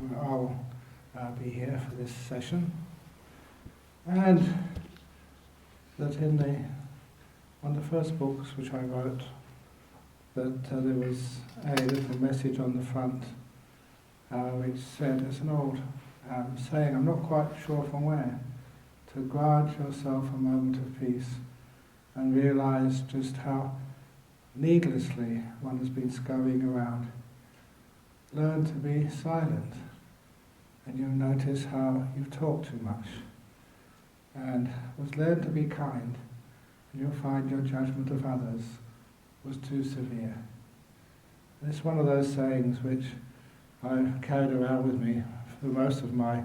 I'll be here for this session, and that one of the first books which I wrote, that there was a little message on the front which said, it's an old saying, I'm not quite sure from where, to grant yourself a moment of peace and realize just how needlessly one has been scurrying around. Learn to be silent, and you'll notice how you've talked too much. And learn to be kind, and you'll find your judgment of others was too severe. And it's one of those sayings which I've carried around with me for most of my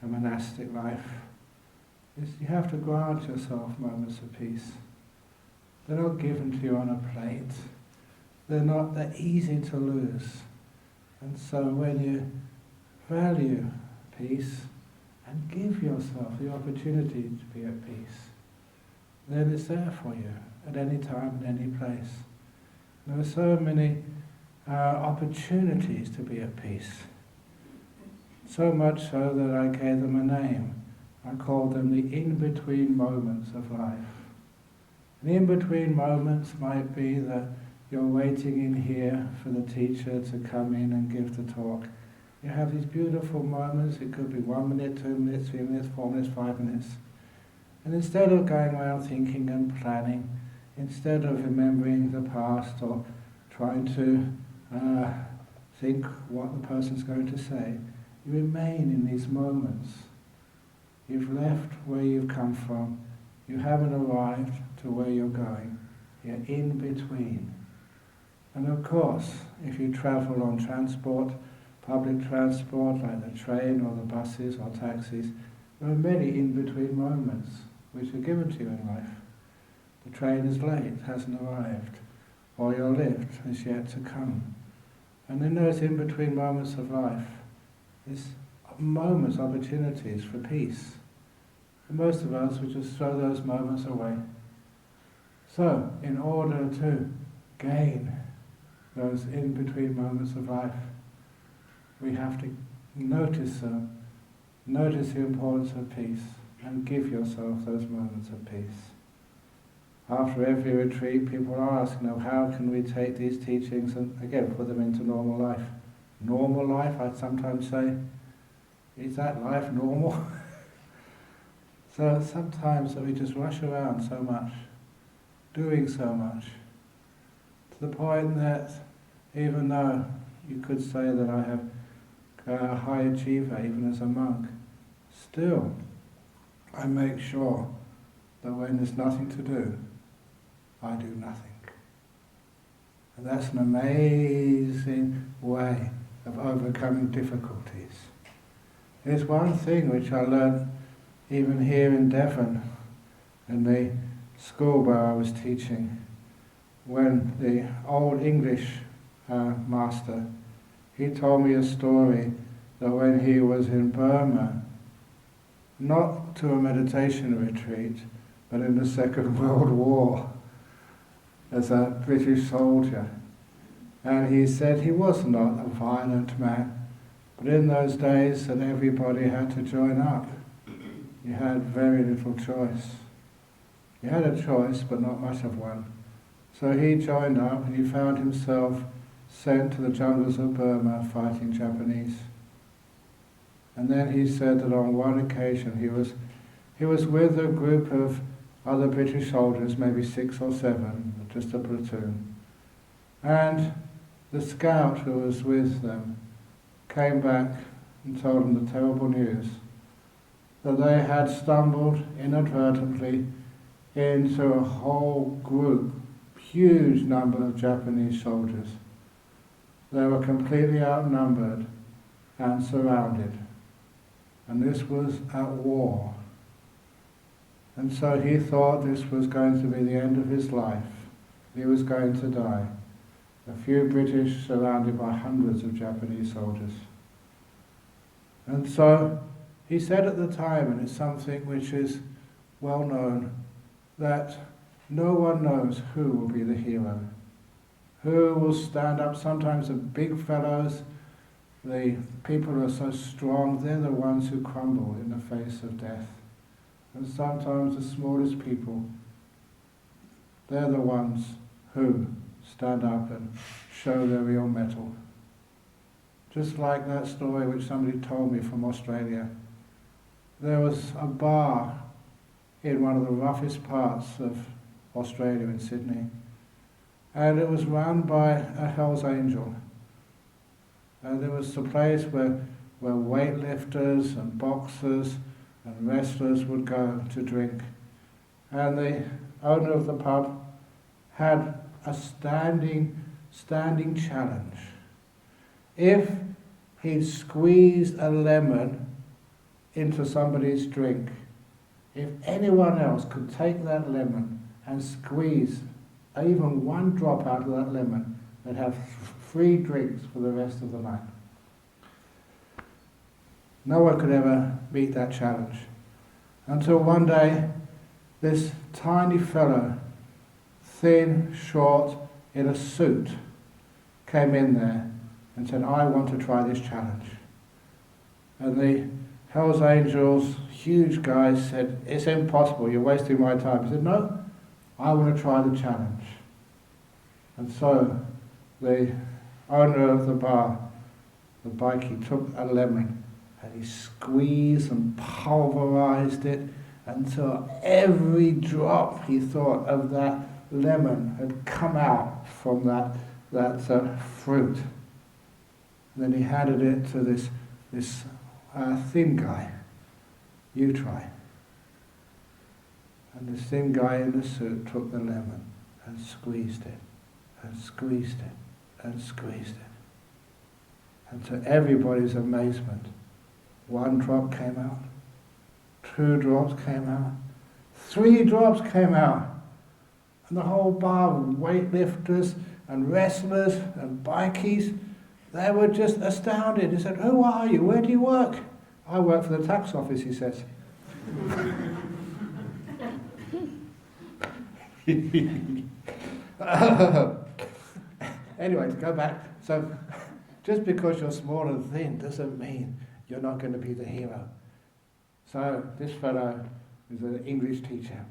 monastic life. Is you have to grant yourself moments of peace. They're not given to you on a plate. They're easy to lose. And so when you value peace and give yourself the opportunity to be at peace, then it's there for you at any time, in any place. There are so many opportunities to be at peace. So much so that I gave them a name. I called them the in-between moments of life. The in-between moments might be that you're waiting in here for the teacher to come in and give the talk. You have these beautiful moments. It could be 1 minute, 2 minutes, 3 minutes, 4 minutes, 5 minutes. And instead of going around thinking and planning, instead of remembering the past or trying to think what the person's going to say, you remain in these moments. You've left where you've come from. You haven't arrived to where you're going. You're in between. And of course, if you travel on transport, public transport like the train or the buses or taxis, there are many in-between moments which are given to you in life. The train is late, hasn't arrived, or your lift is yet to come. And in those in-between moments of life, there's moments, opportunities for peace. And most of us would just throw those moments away. So, in order to gain those in-between moments of life, we have to notice them, notice the importance of peace, and give yourself those moments of peace. After every retreat, people are asking, how can we take these teachings and, again, put them into normal life? Normal life, I sometimes say, is that life normal? So sometimes we just rush around so much, doing so much, to the point that even though you could say that I have a high achiever, even as a monk, still I make sure that when there's nothing to do, I do nothing. And that's an amazing way of overcoming difficulties. There's one thing which I learned even here in Devon, in the school where I was teaching, when the old English master, he told me a story that when he was in Burma, not to a meditation retreat, but in the Second World War, as a British soldier. And he said he was not a violent man, but in those days that everybody had to join up, you had very little choice. You had a choice, but not much of one. So he joined up and he found himself sent to the jungles of Burma fighting Japanese. And then he said that on one occasion he was with a group of other British soldiers, maybe 6 or 7, just a platoon. And the scout who was with them came back and told them the terrible news that they had stumbled inadvertently into a whole group, huge number of Japanese soldiers. They were completely outnumbered and surrounded. And this was at war. And so he thought this was going to be the end of his life. He was going to die. A few British surrounded by hundreds of Japanese soldiers. And so he said at the time, and it's something which is well known, that no one knows who will be the hero. Who will stand up, sometimes the big fellows the people who are so strong, they're the ones who crumble in the face of death. And sometimes the smallest people, they're the ones who stand up and show their real mettle. Just like that story which somebody told me from Australia. There was a bar in one of the roughest parts of Australia in Sydney, and it was run by a Hell's Angel. And there was a place where weightlifters and boxers and wrestlers would go to drink. And the owner of the pub had a standing challenge. If he'd squeezed a lemon into somebody's drink, if anyone else could take that lemon and squeeze even one drop out of that lemon, they'd have free drinks for the rest of the night. No one could ever meet that challenge. Until one day, this tiny fellow, thin, short, in a suit, came in there and said, "I want to try this challenge." And the Hell's Angels, huge guy, said, "It's impossible, you're wasting my time." He said, "No, I want to try the challenge." And so the owner of the bar, the bikie, took a lemon and he squeezed and pulverized it until every drop, he thought, of that lemon had come out from that fruit. And then he handed it to this thin guy. "You try." And this thin guy in the suit took the lemon and squeezed it, and squeezed it, and squeezed it. And to everybody's amazement, one drop came out, 2 drops came out, 3 drops came out. And the whole bar of weightlifters and wrestlers and bikies, they were just astounded. He said, "Who are you? Where do you work?" "I work for the tax office," he says. Anyway, to go back, so just because you're small and thin doesn't mean you're not going to be the hero. So this fellow is an English teacher.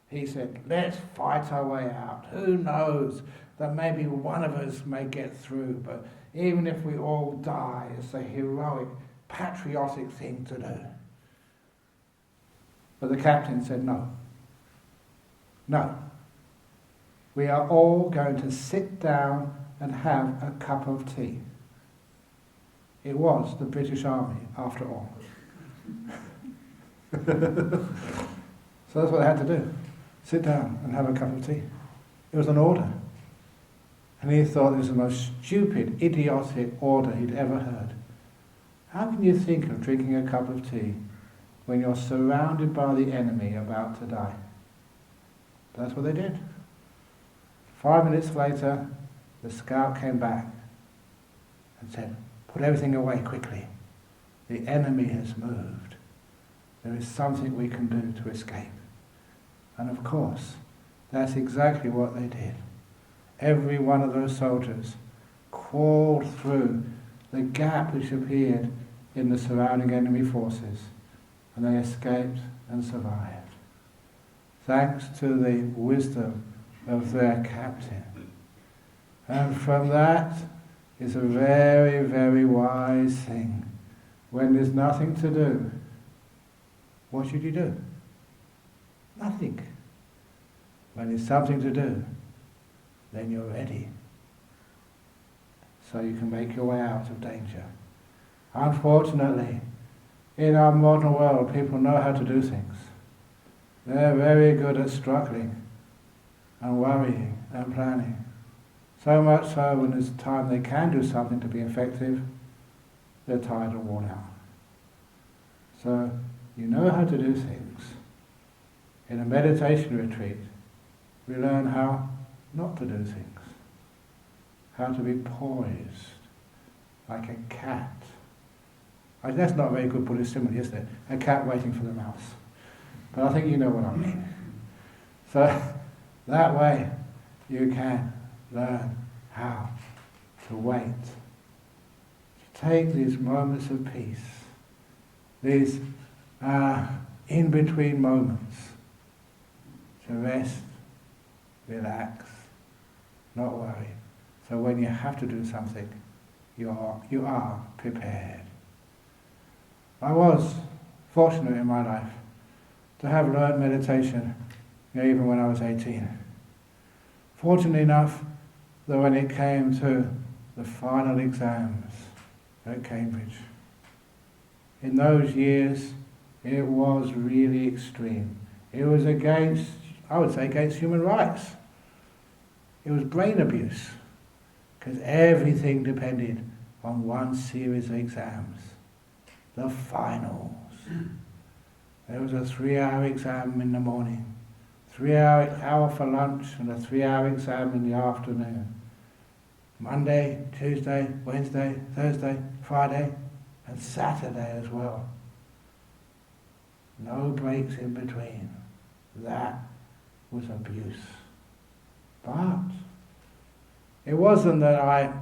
He said, "Let's fight our way out. Who knows that maybe one of us may get through, but even if we all die, it's a heroic, patriotic thing to do." But the captain said, "No. No. We are all going to sit down and have a cup of tea." It was the British Army, after all. So that's what they had to do. Sit down and have a cup of tea. It was an order. And he thought it was the most stupid, idiotic order he'd ever heard. How can you think of drinking a cup of tea when you're surrounded by the enemy about to die? That's what they did. 5 minutes later, the scout came back and said, "Put everything away quickly. The enemy has moved. There is something we can do to escape." And of course, that's exactly what they did. Every one of those soldiers crawled through the gap which appeared in the surrounding enemy forces, and they escaped and survived, thanks to the wisdom of their captain. And from that is a very, very wise thing. When there's nothing to do, what should you do? Nothing. When there's something to do, then you're ready. So you can make your way out of danger. Unfortunately, in our modern world, people know how to do things. They're very good at struggling and worrying and planning. So much so when there's time they can do something to be effective, they're tired and worn out. So you know how to do things. In a meditation retreat, we learn how not to do things. How to be poised, like a cat. That's not a very good Buddhist simile, is it? A cat waiting for the mouse. But I think you know what I mean. So that way you can learn how to wait, to take these moments of peace, these in-between moments, to rest, relax, not worry. So when you have to do something, you are prepared. I was fortunate in my life to have learned meditation, even when I was 18. Fortunate enough that when it came to the final exams at Cambridge, in those years it was really extreme. It was against, I would say, against human rights. It was brain abuse, because everything depended on one series of exams, the finals. There was a 3-hour exam in the morning, 3-hour for lunch, and a 3-hour exam in the afternoon. Monday, Tuesday, Wednesday, Thursday, Friday, and Saturday as well. No breaks in between. That was abuse. But it wasn't that I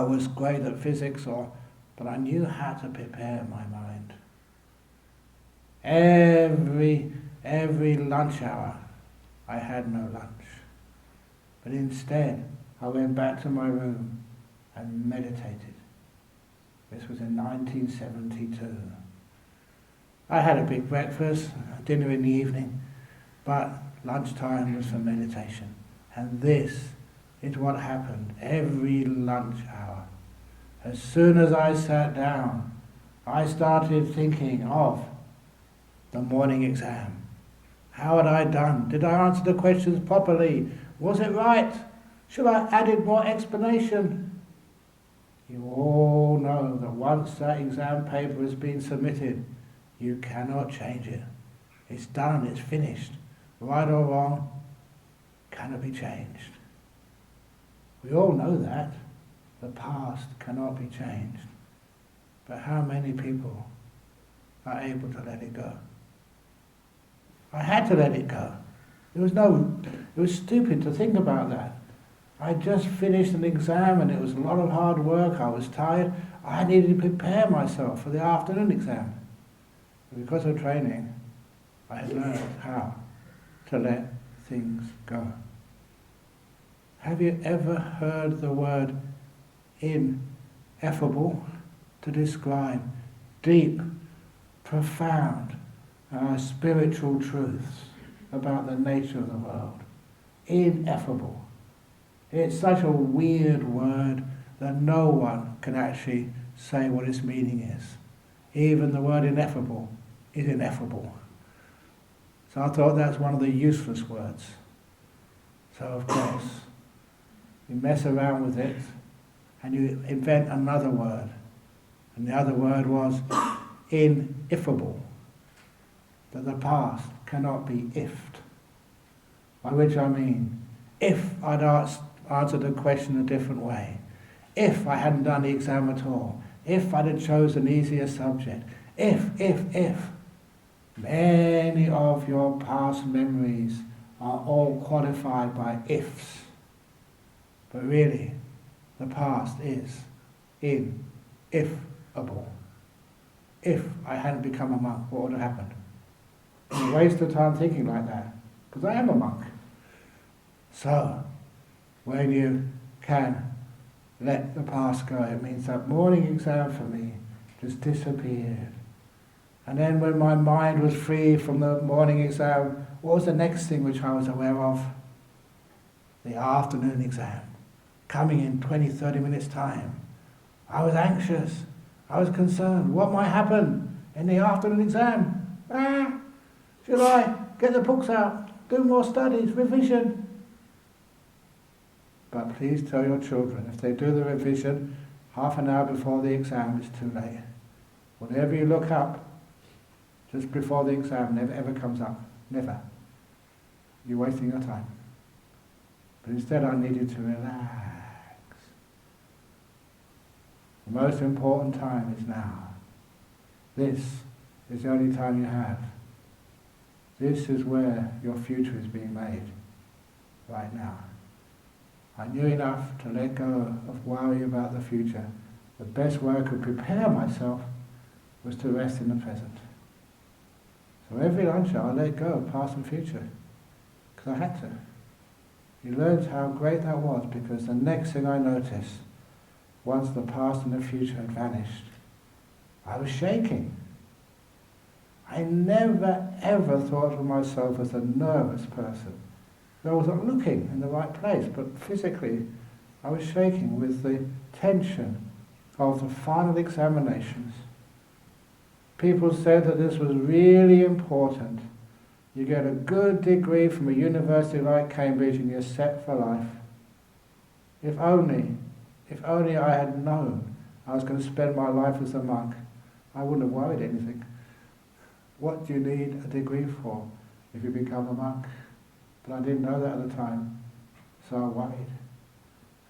was great at physics, but I knew how to prepare my mind. Every lunch hour, I had no lunch. But instead, I went back to my room and meditated. This was in 1972. I had a big breakfast, dinner in the evening, but lunchtime was for meditation. And this is what happened every lunch hour. As soon as I sat down, I started thinking of the morning exam. How had I done? Did I answer the questions properly? Was it right? Should I have added more explanation? You all know that once that exam paper has been submitted, you cannot change it. It's done, it's finished. Right or wrong, cannot be changed. We all know that. The past cannot be changed. But how many people are able to let it go? I had to let it go. It was stupid to think about that. I just finished an exam and it was a lot of hard work. I was tired. I needed to prepare myself for the afternoon exam. Because of training, I had learned how to let things go. Have you ever heard the word ineffable to describe deep, profound, spiritual truths about the nature of the world? Ineffable. It's such a weird word that no one can actually say what its meaning is. Even the word ineffable is ineffable. So I thought that's one of the useless words. So of course, you mess around with it and you invent another word. And the other word was ineffable. That the past cannot be ifed. By which I mean, if I'd answered the question a different way, if I hadn't done the exam at all, if I'd have chosen an easier subject, if, many of your past memories are all qualified by ifs. But really, the past is ineffable. If I hadn't become a monk, what would have happened? It's a waste of time thinking like that, because I am a monk. So, when you can let the past go, it means that morning exam for me just disappeared. And then when my mind was free from the morning exam, what was the next thing which I was aware of? The afternoon exam, coming in 20, 30 minutes time. I was anxious, I was concerned. What might happen in the afternoon exam? Should I get the books out, do more studies, revision? But please tell your children, if they do the revision half an hour before the exam, it's too late. Whatever you look up just before the exam never ever comes up. Never. You're wasting your time. But instead I need you to relax. The most important time is now. This is the only time you have. This is where your future is being made. Right now. I knew enough to let go of worry about the future the best way I could prepare myself was to rest in the present. So every lunch hour I let go of past and future, because I had to. You learned how great that was, because the next thing I noticed, once the past and the future had vanished, I was shaking. I never ever thought of myself as a nervous person. I wasn't looking in the right place, but physically I was shaking with the tension of the final examinations. People said that this was really important. You get a good degree from a university like Cambridge and you're set for life. If only I had known I was going to spend my life as a monk, I wouldn't have worried anything. What do you need a degree for if you become a monk? But I didn't know that at the time, so I worried.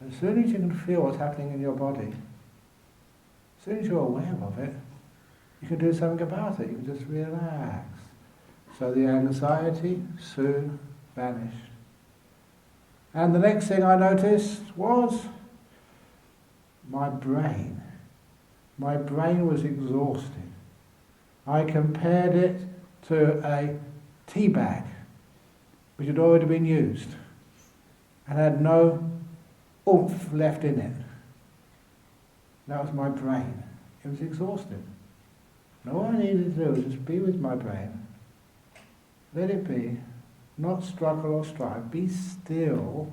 As soon as you can feel what's happening in your body, as soon as you're aware of it, you can do something about it. You can just relax. So the anxiety soon vanished. And the next thing I noticed was my brain. My brain was exhausted. I compared it to a tea bag which had already been used and had no oomph left in it. That was my brain. It was exhausted. And all I needed to do was just be with my brain, let it be, not struggle or strive, be still,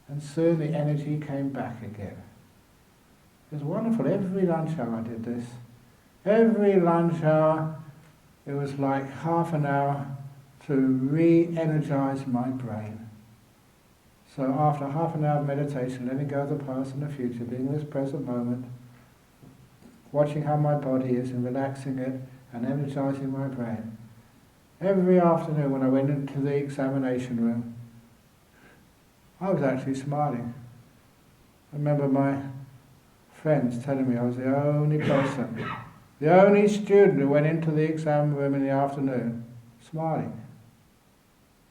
and soon the energy came back again. It was wonderful. Every lunch hour I did this. Every lunch hour it was like half an hour to re-energize my brain. So after half an hour of meditation, letting go of the past and the future, being in this present moment, watching how my body is and relaxing it and energizing my brain, every afternoon when I went into the examination room, I was actually smiling. I remember my friends telling me I was the only person, the only student who went into the exam room in the afternoon smiling.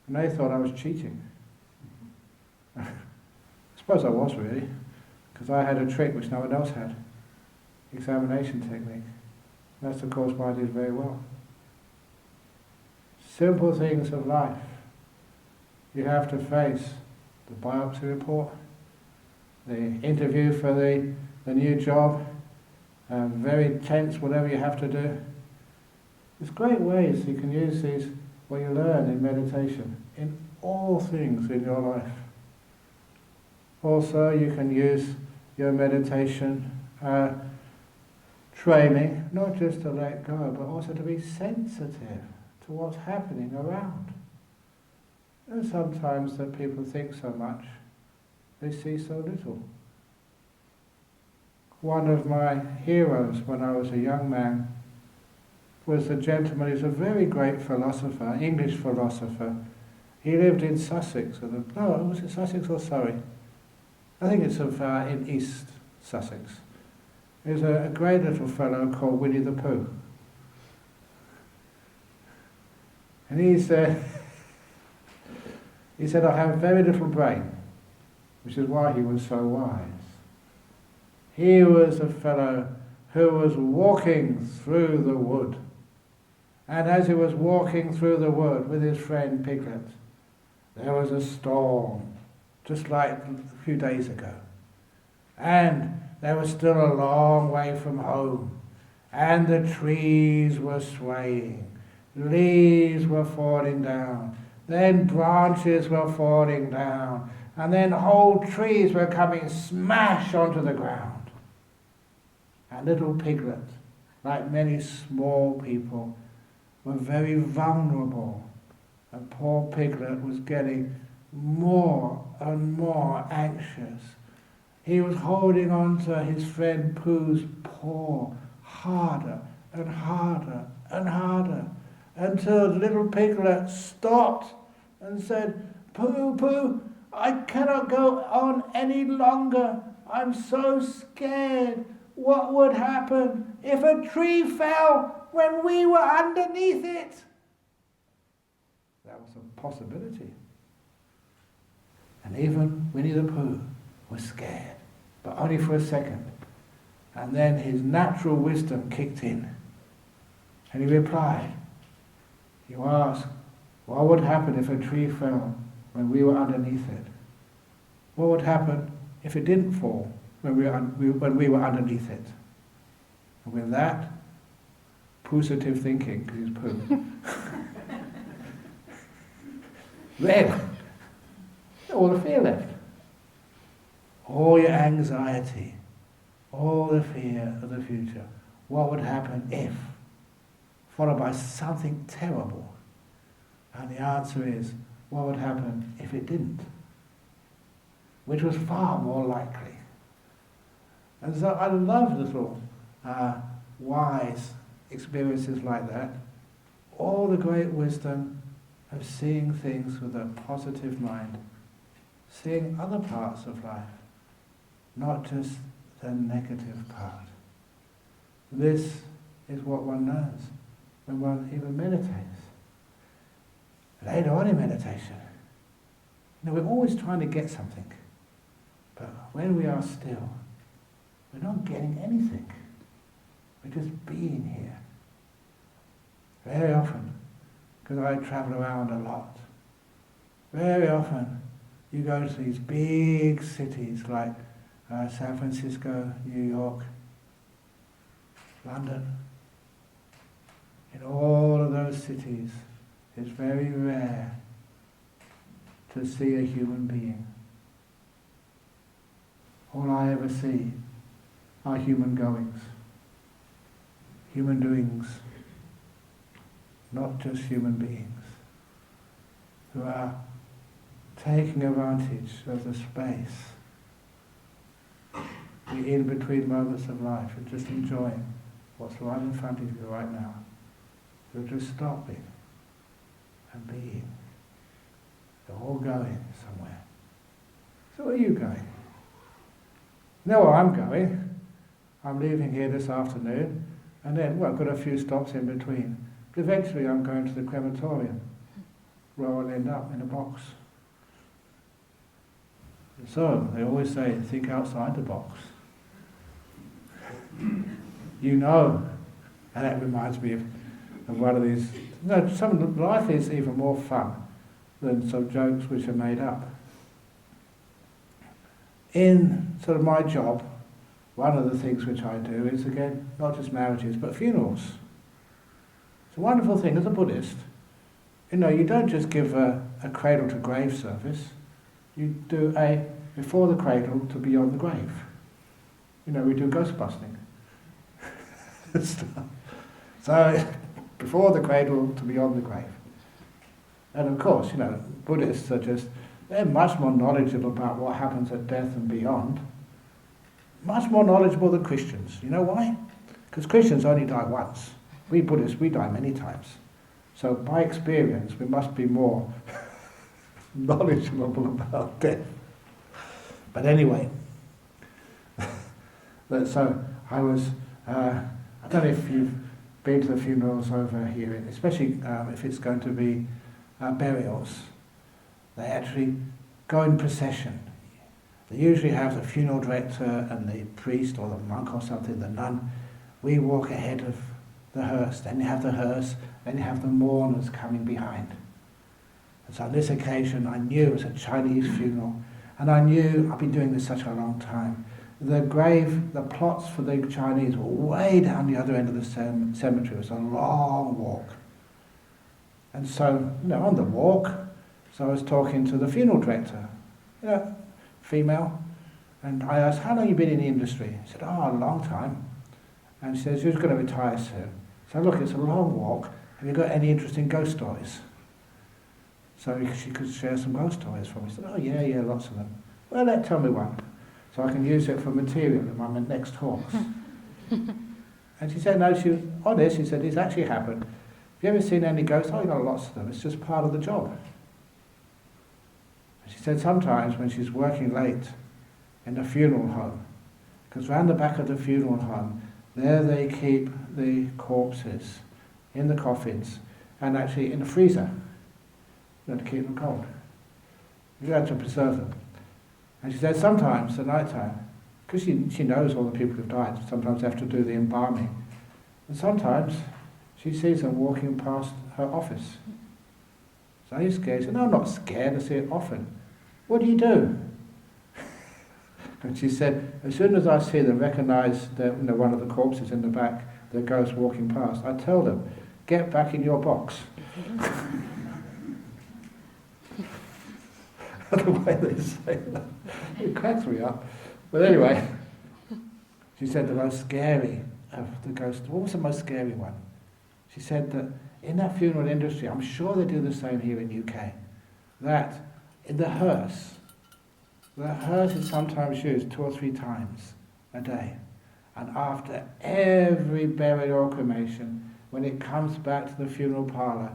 And they thought I was cheating. I suppose I was really, because I had a trick which no one else had. Examination technique. That's of course why I did very well. Simple things of life. You have to face the biopsy report, the interview for the new job, very tense, whatever you have to do. There's great ways you can use these, what you learn in meditation, in all things in your life. Also, you can use your meditation training, not just to let go, but also to be sensitive to what's happening around. And sometimes that people think so much, they see so little. One of my heroes when I was a young man was a gentleman who's a very great philosopher, English philosopher. He lived in Sussex. Was it Sussex or Surrey? I think it's in East Sussex. There's a great little fellow called Winnie the Pooh. And he said, I have very little brain, which is why he was so wise. He was a fellow who was walking through the wood. And as he was walking through the wood with his friend Piglet, there was a storm, just like a few days ago. And they were still a long way from home. And the trees were swaying. Leaves were falling down. Then branches were falling down. And then whole trees were coming smash onto the ground. And little Piglet, like many small people, were very vulnerable. And poor Piglet was getting more and more anxious. He was holding on to his friend Pooh's paw harder and harder and harder, until little Piglet stopped and said, "Pooh, Pooh, I cannot go on any longer. I'm so scared. What would happen if a tree fell when we were underneath it?" That was a possibility. And even Winnie the Pooh was scared, but only for a second. And then his natural wisdom kicked in. And he replied, you ask, what would happen if a tree fell when we were underneath it? What would happen if it didn't fall when we were underneath it? And with that, positive thinking, because he's poo, then all the fear left. All your anxiety, all the fear of the future. What would happen if? Followed by something terrible. And the answer is, what would happen if it didn't? Which was far more likely. And so I love little wise experiences like that. All the great wisdom of seeing things with a positive mind. Seeing other parts of life, not just the negative part. This is what one knows when one even meditates. Later on in meditation, we're always trying to get something. But when we are still, we're not getting anything. We're just being here. Very often, because I travel around a lot, very often you go to these big cities like San Francisco, New York, London. In all of those cities, it's very rare to see a human being. All I ever see are human goings, human doings, not just human beings, who are taking advantage of the space, the in-between moments of life, and just enjoying what's right in front of you right now. You're just stopping and being. They're all going somewhere. So where are you going? You know where I'm going? I'm leaving here this afternoon, and then, well, I've got a few stops in between. But eventually I'm going to the crematorium, where I'll end up in a box. And so, they always say, think outside the box. You know, and that reminds me of one of these, life is even more fun than some jokes which are made up. In sort of my job, one of the things which I do is, again, not just marriages, but funerals. It's a wonderful thing as a Buddhist. You don't just give a cradle to grave service, you do a before the cradle to beyond the grave. We do ghost busting. So, before the cradle to beyond the grave. And of course, Buddhists they're much more knowledgeable about what happens at death and beyond. Much more knowledgeable than Christians. You know why? Because Christians only die once. We Buddhists, we die many times. So by experience, we must be more knowledgeable about death. But anyway, so I was, I don't know if you've been to the funerals over here, especially if it's going to be burials. They actually go in procession. They usually have the funeral director and the priest or the monk or something, the nun. We walk ahead of the hearse, then you have the hearse, then you have the mourners coming behind. And so on this occasion I knew it was a Chinese funeral, and I knew, I've been doing this such a long time, the plots for the Chinese were way down the other end of the cemetery. It was a long walk. And so, on the walk, so I was talking to the funeral director, female, and I asked, how long have you been in the industry? She said, a long time. And she says, who's going to retire soon? So look, it's a long walk. Have you got any interesting ghost stories? So she could share some ghost stories for me. I said, yeah, lots of them. Well, tell me one, so I can use it for material in my next talks. And she said, no, she was honest. She said, it's actually happened. Have you ever seen any ghosts? Lots of them. It's just part of the job. And she said sometimes when she's working late in the funeral home, because round the back of the funeral home, there they keep the corpses in the coffins and actually in the freezer. To keep them cold. You have to preserve them. And she said sometimes at night time, because she knows all the people who've died, sometimes have to do the embalming. And sometimes she sees them walking past her office. So are you scared? She said, no, I'm not scared, I see it often. What do you do? And she said, as soon as I see them, recognise that one of the corpses in the back, the ghost walking past, I tell them, get back in your box. The way they say that, it cracks me up. But anyway, she said the most scary of the ghosts, what was the most scary one? She said that in that funeral industry, I'm sure they do the same here in UK, that in the hearse is sometimes used 2 or 3 times a day. And after every burial or cremation, when it comes back to the funeral parlour,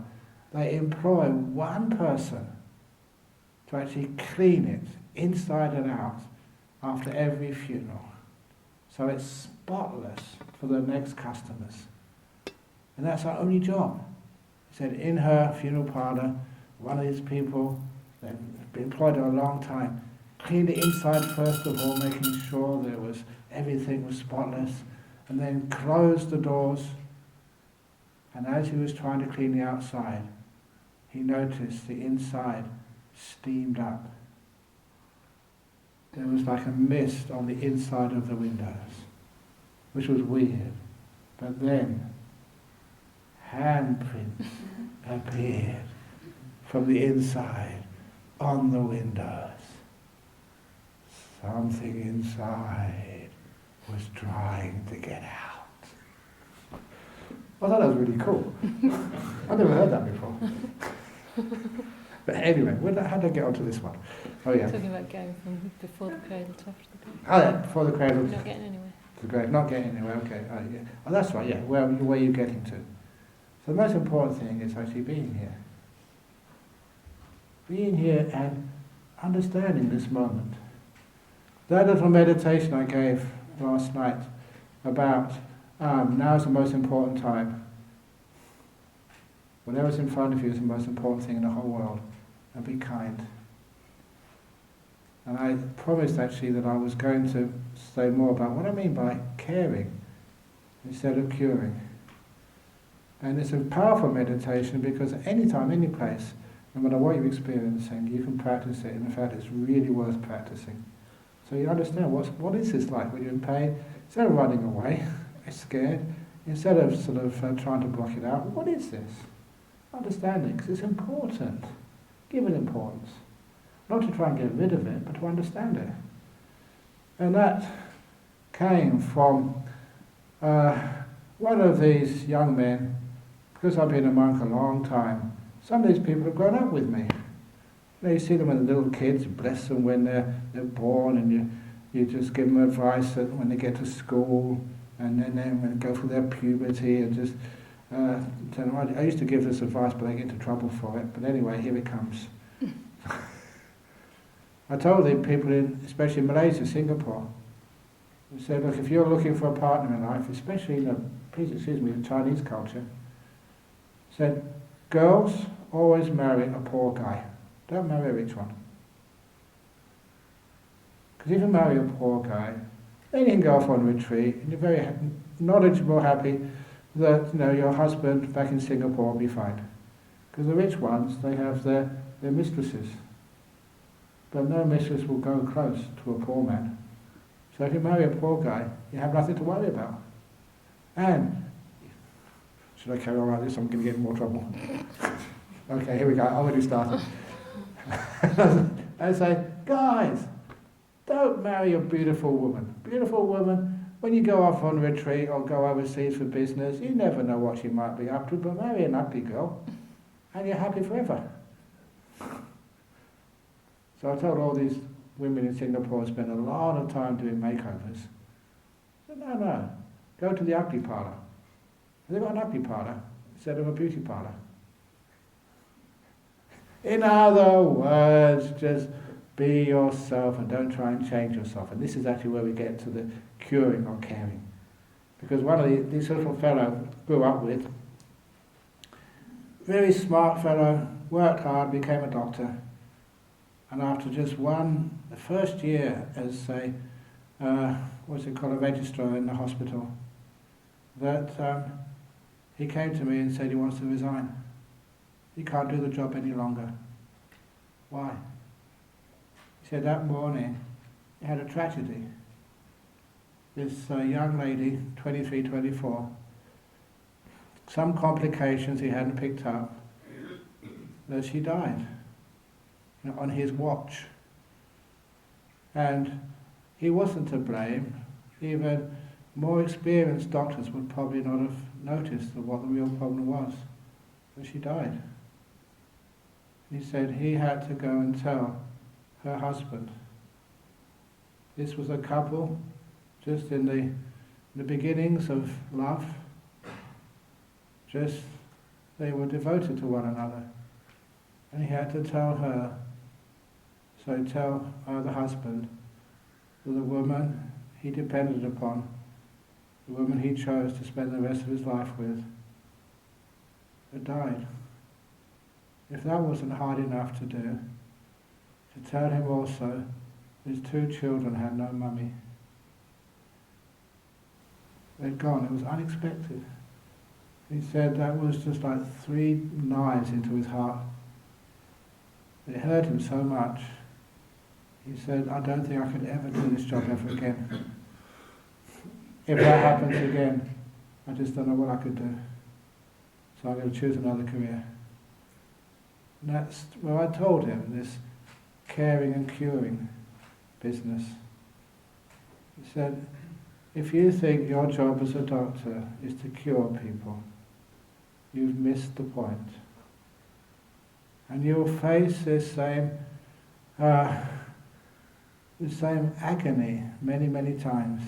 they employ one person to actually clean it inside and out after every funeral. So it's spotless for the next customers. And that's our only job. He said in her funeral parlour, one of these people, they've been employed a long time, cleaned the inside first of all, making sure everything was spotless, and then closed the doors. And as he was trying to clean the outside, he noticed the inside steamed up. There was like a mist on the inside of the windows, which was weird. But then handprints appeared from the inside on the windows. Something inside was trying to get out. I thought that was really cool. I've never heard that before. But anyway, how did I get onto this one? Oh yeah. Talking about going from before the cradle to after the cradle. Oh yeah, before the cradle. Not getting anywhere. To the grave, not getting anywhere, okay. Yeah. Oh, that's right, yeah, where are you getting to? So the most important thing is actually being here. Being here and understanding this moment. That little meditation I gave last night about now is the most important time. Whatever's in front of you is the most important thing in the whole world. And be kind. And I promised actually that I was going to say more about what I mean by caring instead of curing. And it's a powerful meditation because any time, any place, no matter what you're experiencing, you can practice it. And in fact, it's really worth practicing. So you understand what is this like when you're in pain? Instead of running away, scared, instead of trying to block it out, what is this? Understand it, because it's important. Give it importance. Not to try and get rid of it, but to understand it. And that came from one of these young men, because I've been a monk a long time. Some of these people have grown up with me. You see them when they're little kids, you bless them when they're born, and you just give them advice that when they get to school, and then when they go through their puberty, and just tell them, I used to give this advice, but I get into trouble for it. But anyway, here it comes. I told the people, especially in Malaysia, Singapore, I said, look, if you're looking for a partner in life, especially in the Chinese culture, said, girls always marry a poor guy. Don't marry a rich one. Because if you marry a poor guy, then you can go off on retreat, and you're very knowledgeable, happy that your husband back in Singapore will be fine. Because the rich ones, they have their mistresses. But no mistress will go close to a poor man. So if you marry a poor guy, you have nothing to worry about. And, should I carry on like this? I'm going to get in more trouble. Okay, here we go. I already started. I say, guys, don't marry a beautiful woman. Beautiful woman, when you go off on retreat or go overseas for business, you never know what she might be up to, but marry an ugly girl, and you're happy forever. So I told all these women in Singapore spend a lot of time doing makeovers. I said, no, go to the ugly parlour. They've got an ugly parlour instead of a beauty parlour. In other words, just be yourself and don't try and change yourself. And this is actually where we get to the curing or caring. Because one of these little fellow grew up with, very smart fellow, worked hard, became a doctor. And after just the first year as what's it called, a registrar in the hospital, that he came to me and said he wants to resign. He can't do the job any longer. Why? He said that morning he had a tragedy. This young lady, 23, 24, some complications he hadn't picked up, that she died, on his watch. And he wasn't to blame. Even more experienced doctors would probably not have noticed what the real problem was, but she died. He said he had to go and tell her husband. This was a couple just in the beginnings of love. Just they were devoted to one another. And he had to tell her, so tell the husband, that the woman he depended upon, the woman he chose to spend the rest of his life with, had died. If that wasn't hard enough to do, to tell him also his 2 children had no mummy. They'd gone. It was unexpected. He said that was just like 3 knives into his heart. It hurt him so much. He said, I don't think I could ever do this job ever again. If that happens again, I just don't know what I could do. So I'm going to choose another career. And that's where I told him, this caring and curing business. He said, if you think your job as a doctor is to cure people, you've missed the point. And you'll face this same agony many, many times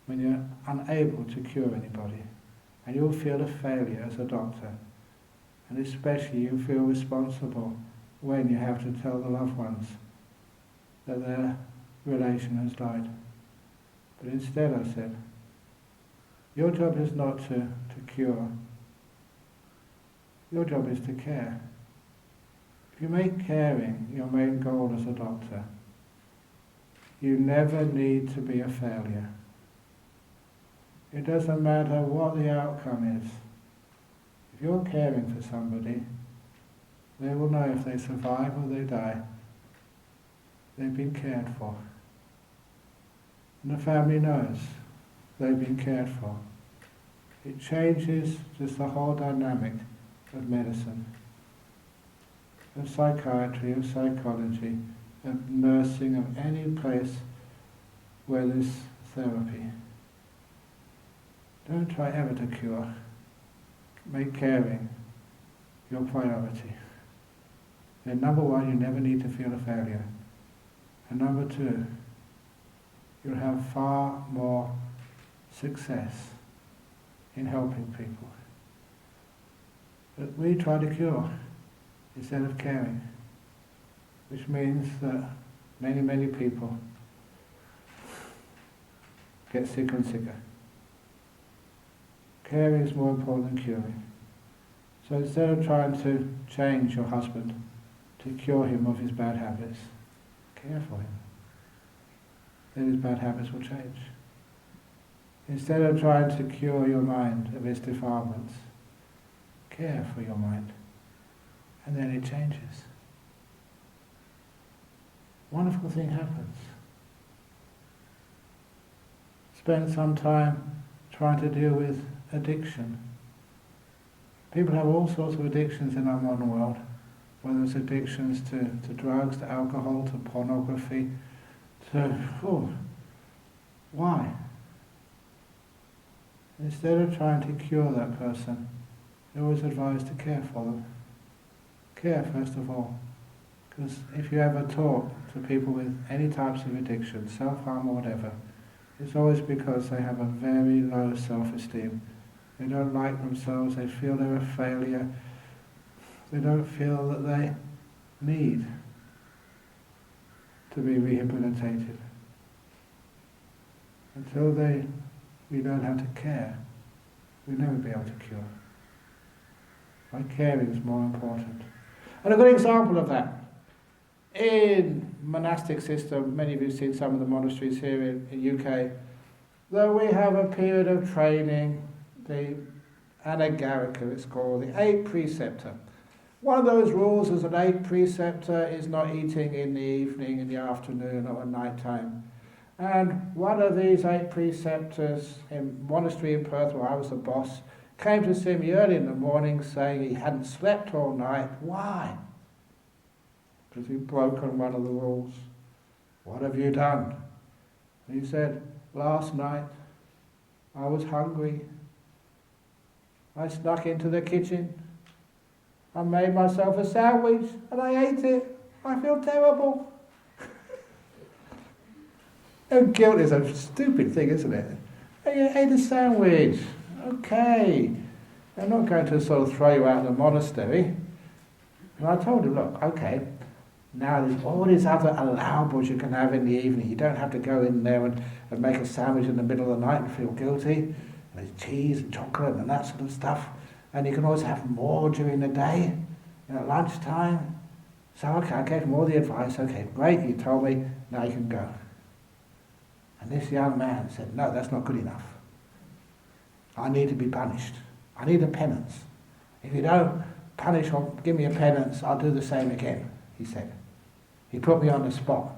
when you're unable to cure anybody. And you'll feel a failure as a doctor. And especially you feel responsible when you have to tell the loved ones that their relation has died. But instead I said, your job is not to cure. Your job is to care. If you make caring your main goal as a doctor, you never need to be a failure. It doesn't matter what the outcome is. If you're caring for somebody, they will know if they survive or they die, they've been cared for. And the family knows they've been cared for. It changes just the whole dynamic of medicine, of psychiatry, of psychology, of nursing, of any place where there's therapy. Don't try ever to cure. Make caring your priority. Then number 1, you never need to feel a failure. And number 2, you'll have far more success in helping people. But we try to cure instead of caring, which means that many, many people get sicker and sicker. Caring is more important than curing. So instead of trying to change your husband, to cure him of his bad habits, care for him. Then his bad habits will change. Instead of trying to cure your mind of its defilements, care for your mind, and then it changes. Wonderful thing happens. Spend some time trying to deal with addiction. People have all sorts of addictions in our modern world, whether it's addictions to drugs, to alcohol, to pornography, why? Instead of trying to cure that person, you're always advised to care for them. Care first of all. Because if you ever talk to people with any types of addiction, self-harm or whatever, it's always because they have a very low self-esteem. They don't like themselves, they feel they're a failure, they don't feel that they need to be rehabilitated. Until we learn how to care, we'll never be able to cure. By caring is more important. And a good example of that in monastic system, many of you have seen some of the monasteries here in UK, though we have a period of training, the Anagarika it's called, the 8 preceptor. One of those rules as an 8 preceptor is not eating in the evening, in the afternoon or at night time. And one of these 8 preceptors in monastery in Perth, where I was the boss, came to see me early in the morning saying he hadn't slept all night. Why? Because he'd broken one of the rules. What have you done? And he said, last night I was hungry. I snuck into the kitchen. I made myself a sandwich and I ate it. I feel terrible. And guilt is a stupid thing, isn't it? You ate a sandwich. Okay. I'm not going to sort of throw you out of the monastery. And I told him, look, okay, now there's all these other allowables you can have in the evening. You don't have to go in there and make a sandwich in the middle of the night and feel guilty. And there's cheese and chocolate and that sort of stuff. And you can always have more during the day, at lunchtime. So, okay, I gave him all the advice. Okay, great, you told me, now you can go. And this young man said, no, that's not good enough. I need to be punished. I need a penance. If you don't punish or give me a penance, I'll do the same again, he said. He put me on the spot.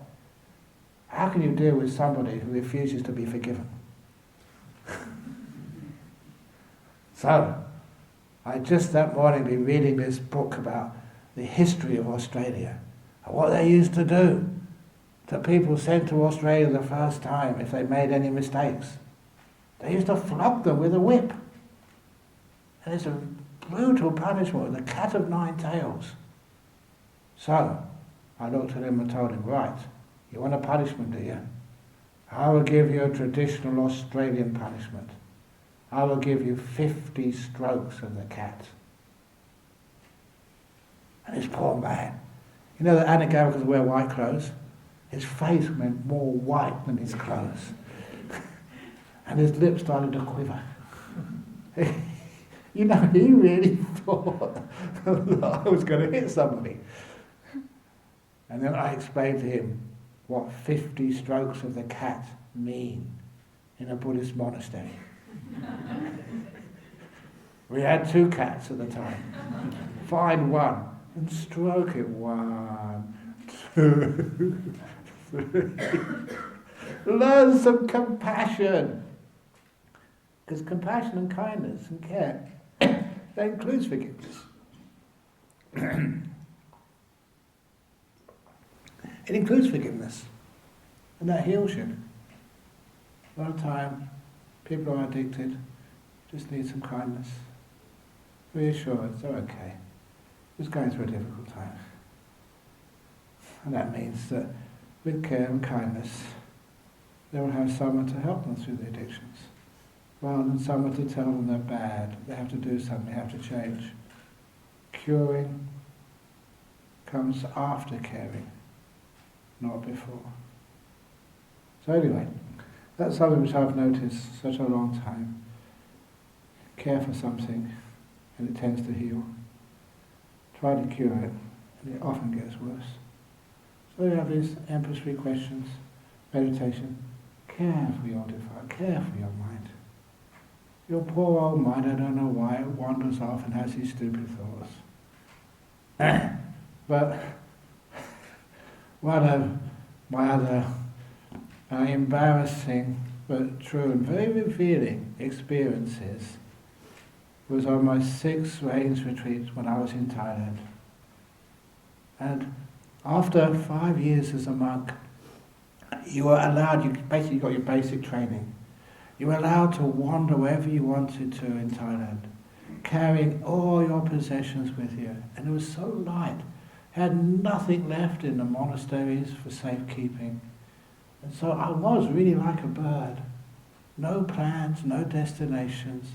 How can you deal with somebody who refuses to be forgiven? So, I just that morning been reading this book about the history of Australia and what they used to do to people sent to Australia the first time if they made any mistakes. They used to flog them with a whip. And it's a brutal punishment, the cat of 9 tails. So, I looked at him and told him, right, you want a punishment, do you? I will give you a traditional Australian punishment. I will give you 50 strokes of the cat. And this poor man, you know that Anagarikas wear white clothes? His face went more white than his clothes. And his lips started to quiver. You know, he really thought that I was going to hit somebody. And then I explained to him what 50 strokes of the cat mean in a Buddhist monastery. We had 2 cats at the time. Find one and stroke it. 1, 2, 3. Learn some compassion. Because compassion and kindness and care, that includes forgiveness. It includes forgiveness. And that heals you. A lot of time, people are addicted, just need some kindness. Reassurance, they're okay. Just going through a difficult time. And that means that with care and kindness, they will have someone to help them through the addictions. Rather than someone to tell them they're bad, they have to do something, they have to change. Curing comes after caring, not before. So anyway, that's something which I've noticed such a long time. Care for something, and it tends to heal. Try to cure it, and it often gets worse. So you have these Empress 3 questions, meditation. Care for your desire, care for your mind. Your poor old mind, I don't know why, it wanders off and has these stupid thoughts. But one of my other embarrassing but true and very revealing experiences was on my 6th rains retreat when I was in Thailand. And after 5 years as a monk, you were allowed, you basically got your basic training. You were allowed to wander wherever you wanted to in Thailand, carrying all your possessions with you. And it was so light. Had nothing left in the monasteries for safekeeping. And so I was really like a bird. No plans, no destinations.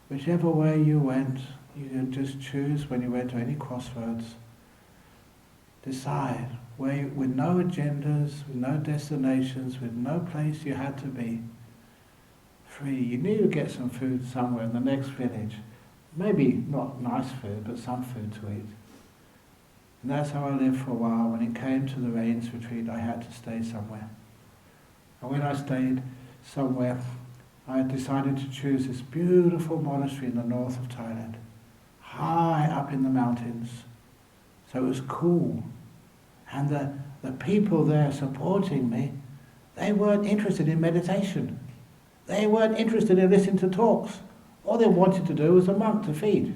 Whichever way you went, you could just choose when you went to any crossroads. Decide, where, with no agendas, with no destinations, with no place you had to be. Free. You knew you'd get some food somewhere in the next village. Maybe not nice food, but some food to eat. And that's how I lived for a while. When it came to the rains retreat, I had to stay somewhere. And when I stayed somewhere, I had decided to choose this beautiful monastery in the north of Thailand, high up in the mountains. So it was cool. And the people there supporting me, they weren't interested in meditation. They weren't interested in listening to talks. All they wanted to do was a monk to feed.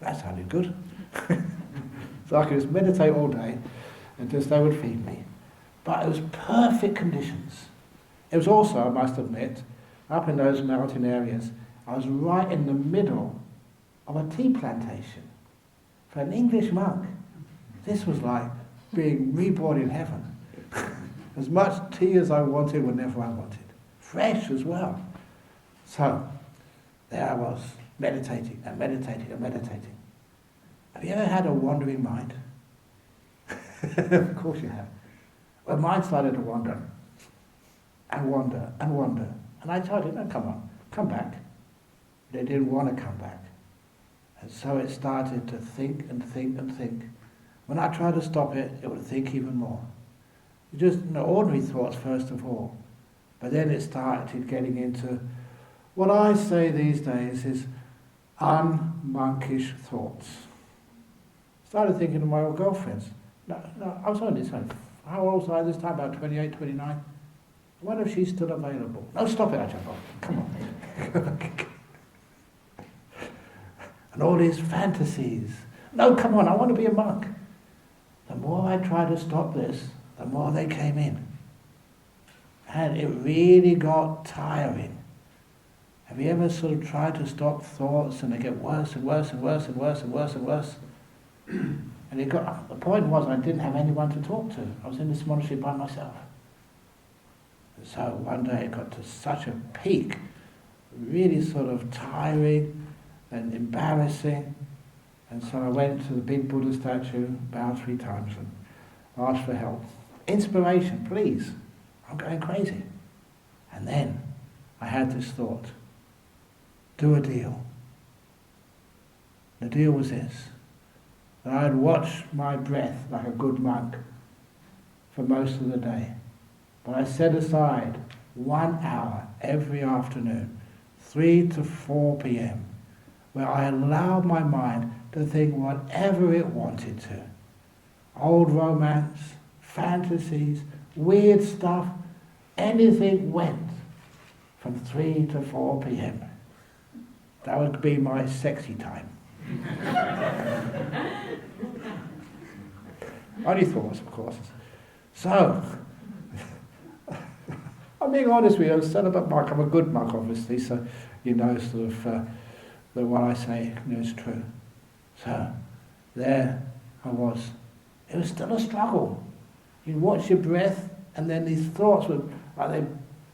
That sounded good. So I could just meditate all day and just they would feed me. But it was perfect conditions. It was also, I must admit, up in those mountain areas, I was right in the middle of a tea plantation. For an English monk, this was like being reborn in heaven. As much tea as I wanted whenever I wanted. Fresh as well. So, there I was, meditating and meditating and meditating. Have you ever had a wandering mind? Of course you have. Well, mine started to wander. And wander and wander. And I told it, no, come on, come back. They didn't want to come back. And so it started to think and think and think. When I tried to stop it, it would think even more. Just ordinary thoughts first of all. But then it started getting into what I say these days is unmonkish thoughts. Started thinking of my old girlfriends. No, I was only saying, how old was I this time? About 28, 29? I wonder if she's still available. No, stop it, Ajahn. Come on. And all these fantasies. No, come on, I want to be a monk. The more I tried to stop this, the more they came in. And it really got tiring. Have you ever sort of tried to stop thoughts and they get worse and worse and worse and worse and worse and worse? And the point was I didn't have anyone to talk to. I was in this monastery by myself. And so one day it got to such a peak, really sort of tiring and embarrassing. And so I went to the big Buddha statue, bowed 3 times and asked for help. Inspiration, please. I'm going crazy. And then I had this thought. Do a deal. The deal was this. That I'd watch my breath like a good monk for most of the day. But I set aside 1 hour every afternoon, 3 to 4 p.m., where I allowed my mind to think whatever it wanted to. Old romance, fantasies, weird stuff, anything went from 3 to 4 p.m. That would be my sexy time. Only thoughts, of course. So, I'm being honest with you, I'm a celibate monk. I'm a good monk, obviously, so you know sort of that what I say is true. So, there I was. It was still a struggle. You watch your breath, and then these thoughts would, like they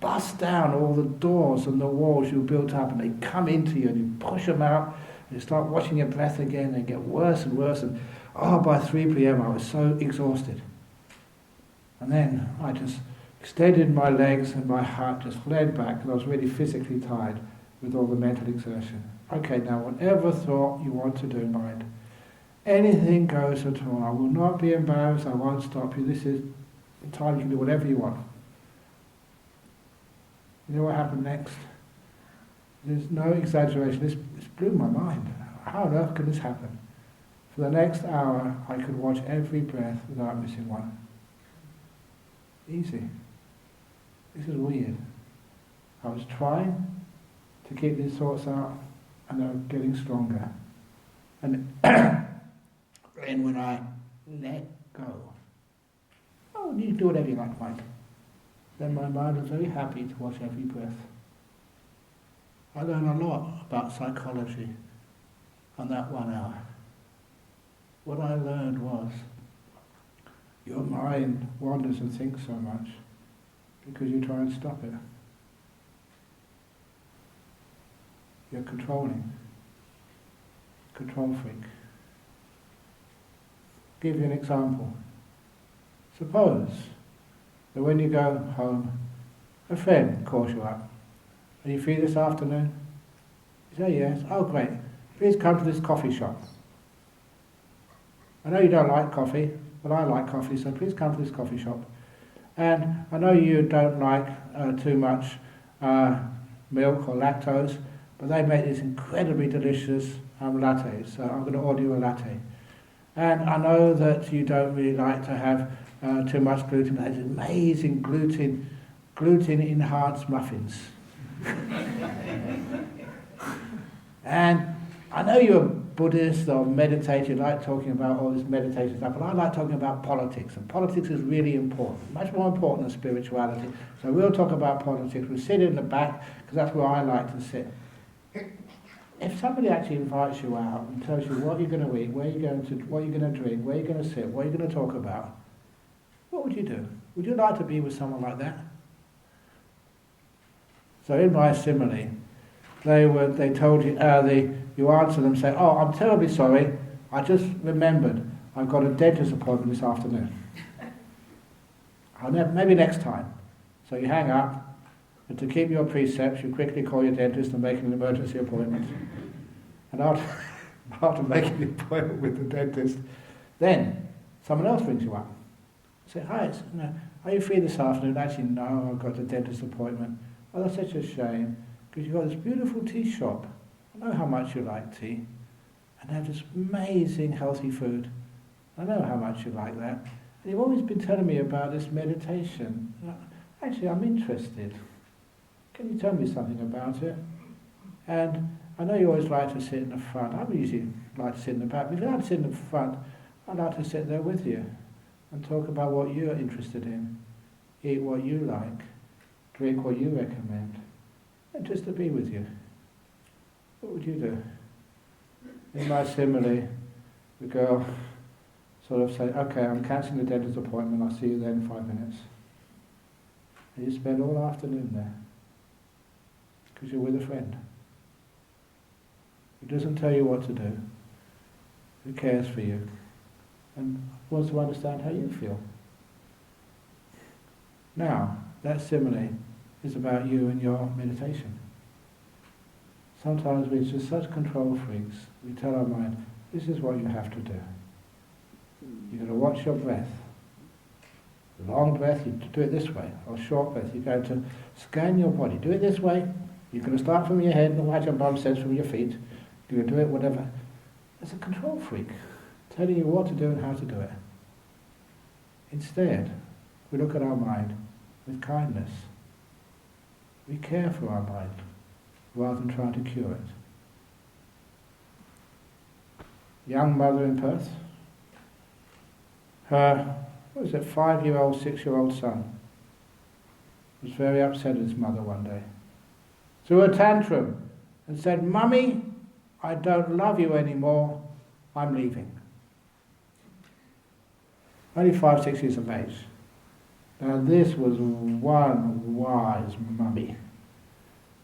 bust down all the doors and the walls you built up, and they come into you, and you push them out, and you start watching your breath again, and it get worse and worse, and by 3 p.m. I was so exhausted. And then I just extended my legs and my heart just fled back, because I was really physically tired with all the mental exertion. Okay, now whatever thought you want to do, mind, anything goes at all. I will not be embarrassed, I won't stop you. This is the time you can do whatever you want. You know what happened next? There's no exaggeration. This blew my mind. How on earth could this happen? For the next hour, I could watch every breath without missing one. Easy. This is weird. I was trying to keep these thoughts out, and they were getting stronger. And then when I let go, you can do whatever you like, Mike. Then my mind was very happy to watch every breath. I learned a lot about psychology on that 1 hour. What I learned was your mind wanders and thinks so much because you try and stop it. You're controlling. Control freak. Give you an example. Suppose that when you go home, a friend calls you up. Are you free this afternoon? You say yes. Oh, great. Please come to this coffee shop. I know you don't like coffee, but I like coffee, so please come to this coffee shop. And I know you don't like too much milk or lactose, but they make these incredibly delicious lattes, so I'm going to order you a latte. And I know that you don't really like to have too much gluten, but there's amazing gluten-enhanced muffins. And I know you're Buddhist or meditate, you like talking about all this meditation stuff, but I like talking about politics, and politics is really important, much more important than spirituality. So we'll talk about politics. We'll sit in the back, because that's where I like to sit. If somebody actually invites you out and tells you what you're going to eat, what you're going to drink, where you're going to sit, what you're going to talk about, what would you do? Would you like to be with someone like that? So in my simile, they told you, you answer them, say, oh, I'm terribly sorry, I just remembered, I've got a dentist appointment this afternoon. Maybe next time. So you hang up, and to keep your precepts, you quickly call your dentist and make an emergency appointment. And after making the appointment with the dentist, then someone else rings you up. Say, hi, are you free this afternoon? Actually, no, I've got a dentist appointment. Oh, that's such a shame, because you've got this beautiful tea shop. I know how much you like tea. And they have this amazing healthy food. I know how much you like that. And you've always been telling me about this meditation. Actually, I'm interested. Can you tell me something about it? And I know you always like to sit in the front. I usually like to sit in the back. But if you like to sit in the front, I'd like to sit there with you and talk about what you're interested in, eat what you like, drink what you recommend, and just to be with you. What would you do? In my simile, the girl sort of say, okay, I'm cancelling the dentist appointment, I'll see you there in 5 minutes. And you spend all afternoon there, because you're with a friend who doesn't tell you what to do, who cares for you, and wants to understand how you feel. Now, that simile is about you and your meditation. Sometimes we're just such control freaks, we tell our mind, this is what you have to do. You're going to watch your breath. Long breath, you do it this way, or short breath, you're going to scan your body. Do it this way. You're going to start from your head, and the Ajahn Brahm says from your feet. You're going to do it whatever. It's a control freak, telling you what to do and how to do it. Instead, we look at our mind with kindness. We care for our mind, rather than trying to cure it. Young mother in Perth, her 5-year-old, 6-year-old son was very upset at his mother one day. Threw a tantrum and said, Mummy, I don't love you anymore, I'm leaving. Only 5, 6 years of age. Now this was one wise mummy.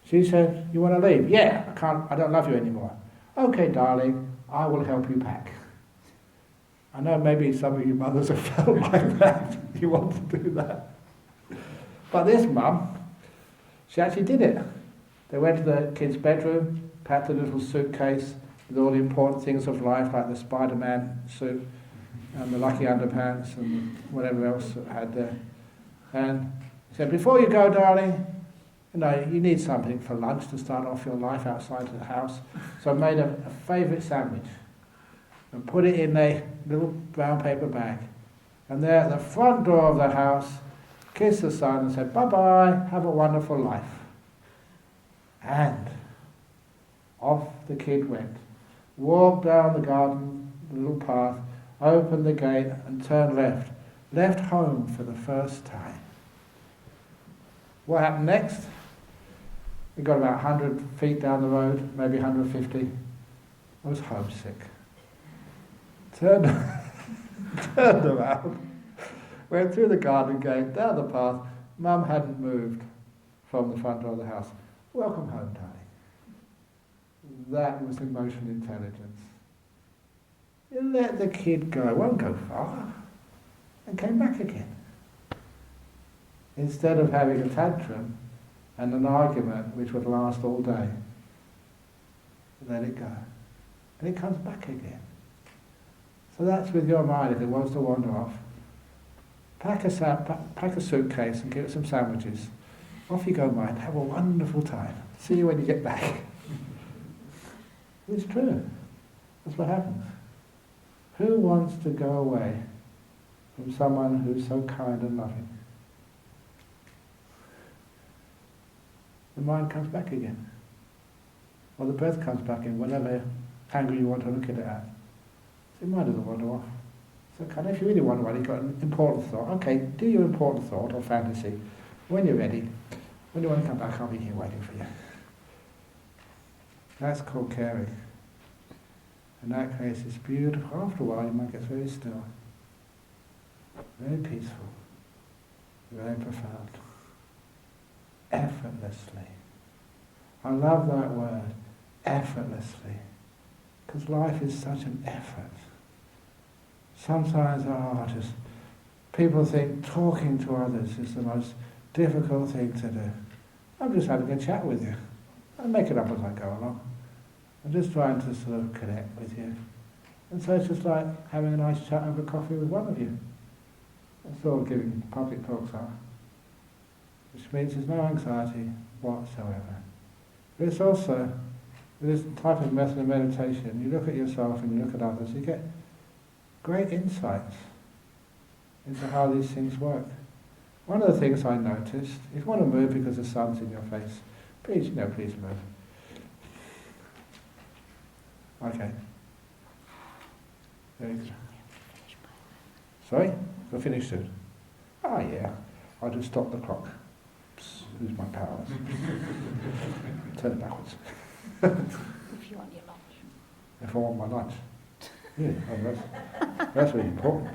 She said, you want to leave? Yeah, I don't love you anymore. Okay, darling, I will help you pack. I know maybe some of you mothers have felt like that. You want to do that. But this mum, she actually did it. They went to the kid's bedroom, packed a little suitcase with all the important things of life, like the Spider-Man suit and the lucky underpants and whatever else it had there. And said, before you go, darling, you need something for lunch to start off your life outside the house. So I made a favourite sandwich and put it in a little brown paper bag. And there at the front door of the house, kissed the son and said, bye-bye, have a wonderful life. And off the kid went, walked down the garden, the little path, opened the gate and turned left home for the first time. What happened next? We got about 100 feet down the road, maybe 150. I was homesick. Turned around, went through the garden gate, down the path. Mum hadn't moved from the front door of the house. Welcome home, darling. That was emotional intelligence. You let the kid go, won't go far, and came back again. Instead of having a tantrum and an argument which would last all day, let it go. And it comes back again. So that's with your mind if it wants to wander off. Pack a suitcase and get some sandwiches. Off you go, mind. Have a wonderful time. See you when you get back. It's true. That's what happens. Who wants to go away from someone who's so kind and loving? The mind comes back again. Or the breath comes back in, whatever angle you want to look at it at. So your mind doesn't wander off. So kind of, if you really wonder why you've got an important thought, okay, do your important thought or fantasy. When you're ready, when you want to come back, I'll be here waiting for you. That's called caring. And that creates this beautiful, after a while your mind gets very still, very peaceful, very profound, effortlessly. I love that word, effortlessly, because life is such an effort. Sometimes, just people think talking to others is the most difficult thing to do. I'm just having a chat with you. I make it up as I go along. I'm just trying to sort of connect with you. And so it's just like having a nice chat over coffee with one of you. That's all giving public talks are. Which means there's no anxiety whatsoever. But it's also, with this type of method of meditation, you look at yourself and you look at others, you get great insights into how these things work. One of the things I noticed, if you want to move because the sun's in your face, please move. Okay. There you go. Sorry? We'll finish soon. Oh yeah, I'll just stop the clock. Psst, lose my powers. Turn it backwards. If you want your lunch. If I want my lunch. Yeah, that's really important.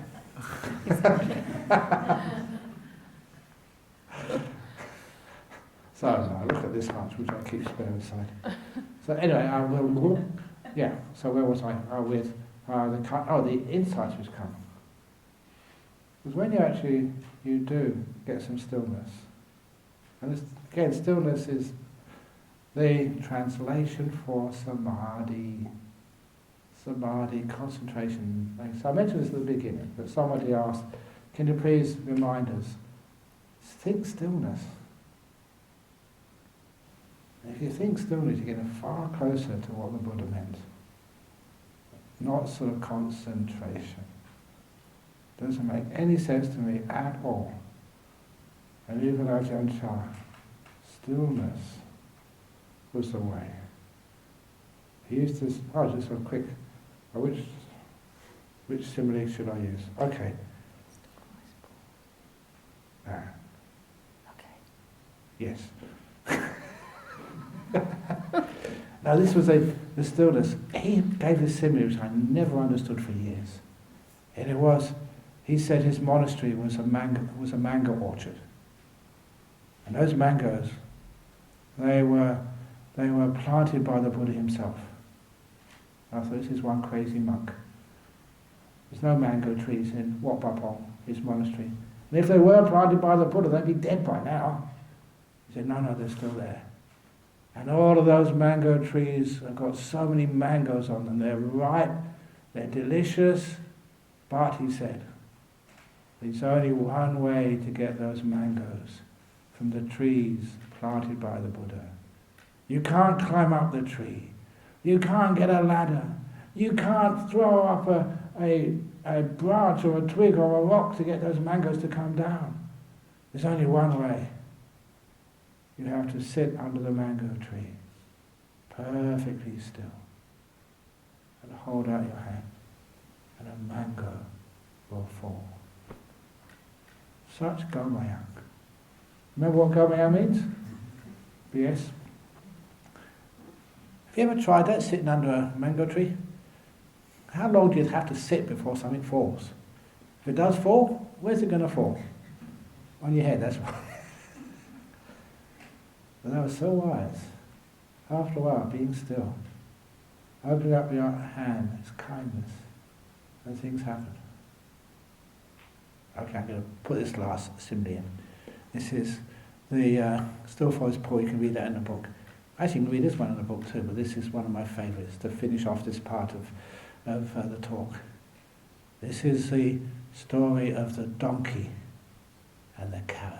So now look at this lunch, which I keep spare aside. So anyway, so where was I? With the insights which come. Because when you do get some stillness, and this, again, stillness is the translation for samadhi. Samadhi, concentration. So I mentioned this at the beginning, but somebody asked, can you please remind us? Think stillness. And if you think stillness, you're getting far closer to what the Buddha meant. Not sort of concentration. Doesn't make any sense to me at all. And even Ajahn, stillness was the way. He used this, just a quick, which simile should I use? Okay. Okay. Yes. Now this was the stillness. He gave this simile which I never understood for years. And it was, he said his monastery was a mango orchard. And those mangoes, they were planted by the Buddha himself. I thought, this is one crazy monk. There's no mango trees in Wat Pah Pong, his monastery. And if they were planted by the Buddha, they'd be dead by now. He said, no, they're still there. And all of those mango trees have got so many mangoes on them. They're ripe, they're delicious. But, he said, there's only one way to get those mangoes from the trees planted by the Buddha. You can't climb up the tree. You can't get a ladder. You can't throw up a branch or a twig or a rock to get those mangoes to come down. There's only one way. You have to sit under the mango tree, perfectly still, and hold out your hand, and a mango will fall. Such Gaia. Remember what Gaia means? Yes. Have you ever tried that, sitting under a mango tree? How long do you have to sit before something falls? If it does fall, where's it going to fall? On your head, that's right. But that was so wise. After a while, being still, opening up your hand, it's kindness, and things happen. Okay, I'm going to put this last simile in. This is the Still Forest Pool. You can read that in the book. Actually, you can read this one in the book too, but this is one of my favourites to finish off this part of the talk. This is the story of the donkey and the carrot.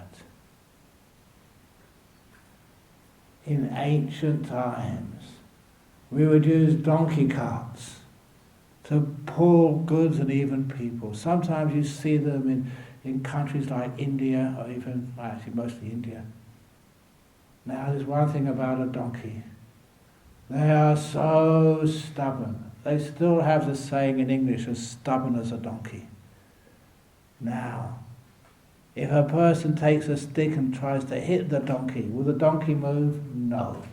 In ancient times, we would use donkey carts to pull goods and even people. Sometimes you see them in countries like India, or even, actually mostly India. Now there's one thing about a donkey. They are so stubborn. They still have the saying in English, as stubborn as a donkey. Now, if a person takes a stick and tries to hit the donkey, will the donkey move? No.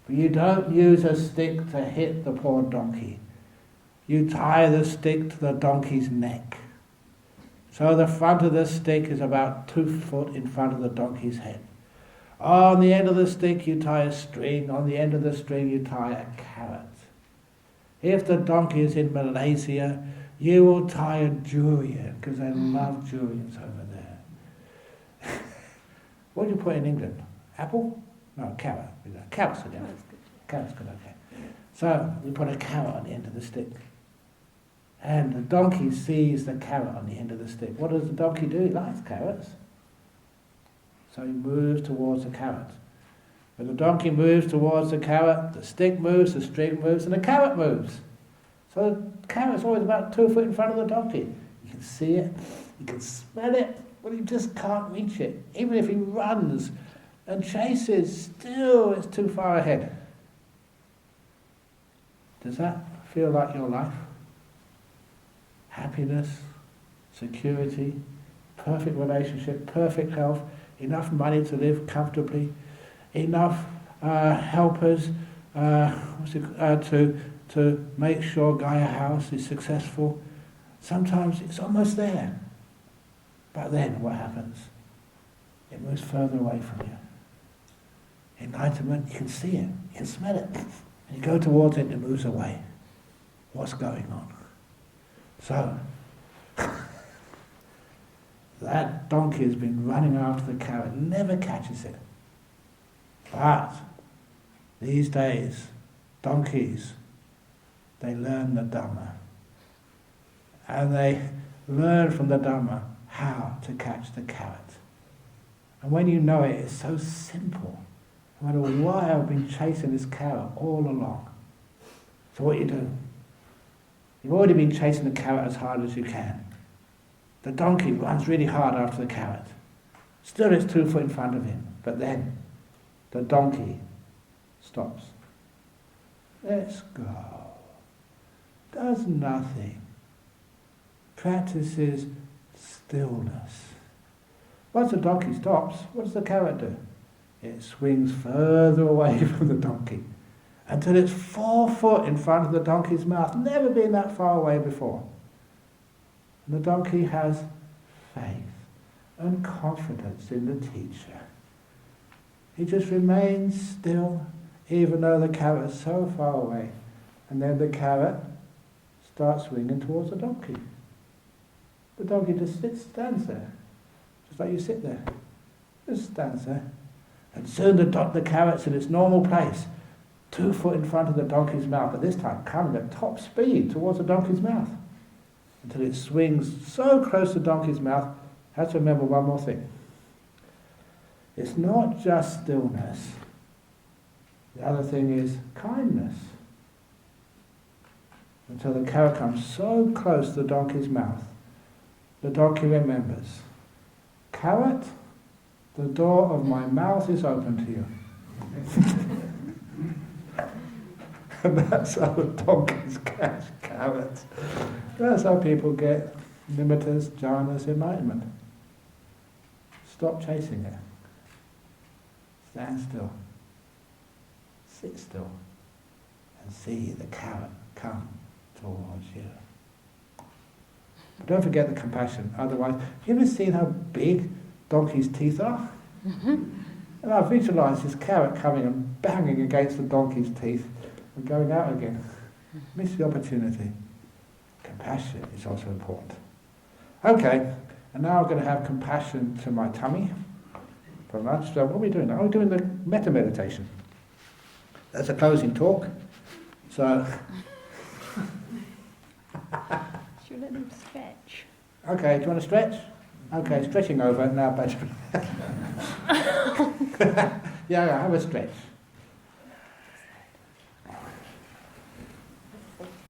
But you don't use a stick to hit the poor donkey. You tie the stick to the donkey's neck. So the front of the stick is about 2 foot in front of the donkey's head. On the end of the stick you tie a string, on the end of the string you tie a carrot. If the donkey is in Malaysia, you will tie a durian, because they love durians over there. What do you put in England? Apple? No, carrot. Carrot's good, yeah. Carrot's good, okay. So you put a carrot on the end of the stick. And the donkey sees the carrot on the end of the stick. What does the donkey do? He likes carrots. So he moves towards the carrot. When the donkey moves towards the carrot, the stick moves, the string moves, and the carrot moves. So the carrot's always about 2 foot in front of the donkey. You can see it, you can smell it, but you just can't reach it. Even if he runs and chases, still it's too far ahead. Does that feel like your life? Happiness, security, perfect relationship, perfect health, enough money to live comfortably, enough helpers to make sure Gaia House is successful. Sometimes it's almost there. But then what happens? It moves further away from you. Enlightenment, you can see it, you can smell it. And you go towards it and it moves away. What's going on? So, that donkey has been running after the carrot, never catches it. But these days, donkeys, they learn the Dhamma. And they learn from the Dhamma how to catch the carrot. And when you know it, it's so simple. No matter why I've been chasing this carrot all along. So what you do? You've already been chasing the carrot as hard as you can. The donkey runs really hard after the carrot. Still it's 2 foot in front of him. But then the donkey stops. Let's go. Does nothing. Practices stillness. Once the donkey stops, what does the carrot do? It swings further away from the donkey until it's 4 foot in front of the donkey's mouth. Never been that far away before. And the donkey has faith and confidence in the teacher. He just remains still, even though the carrot is so far away. And then the carrot starts swinging towards the donkey. The donkey just stands there, just like you sit there. Just stands there. And soon the carrot's in its normal place, 2 foot in front of the donkey's mouth, but this time coming at top speed towards the donkey's mouth. Until it swings so close to the donkey's mouth. Have to remember one more thing. It's not just stillness. The other thing is kindness. Until the carrot comes so close to the donkey's mouth, the donkey remembers, carrot, the door of my mouth is open to you. And that's how the donkeys catch carrots. That's how people get nimittas, jhanas, enlightenment. Stop chasing it. Stand still. Sit still. And see the carrot come towards you. But don't forget the compassion. Otherwise, have you ever seen how big donkey's teeth are? Mm-hmm. And I visualise this carrot coming and banging against the donkey's teeth and going out again. Miss the opportunity. Compassion is also important. Okay, and now I'm going to have compassion to my tummy for lunch. So what are we doing now? We're doing the Metta meditation. That's a closing talk. So... Should you let them stretch. Okay, do you want to stretch? Okay, stretching over, now better. Yeah, have a stretch.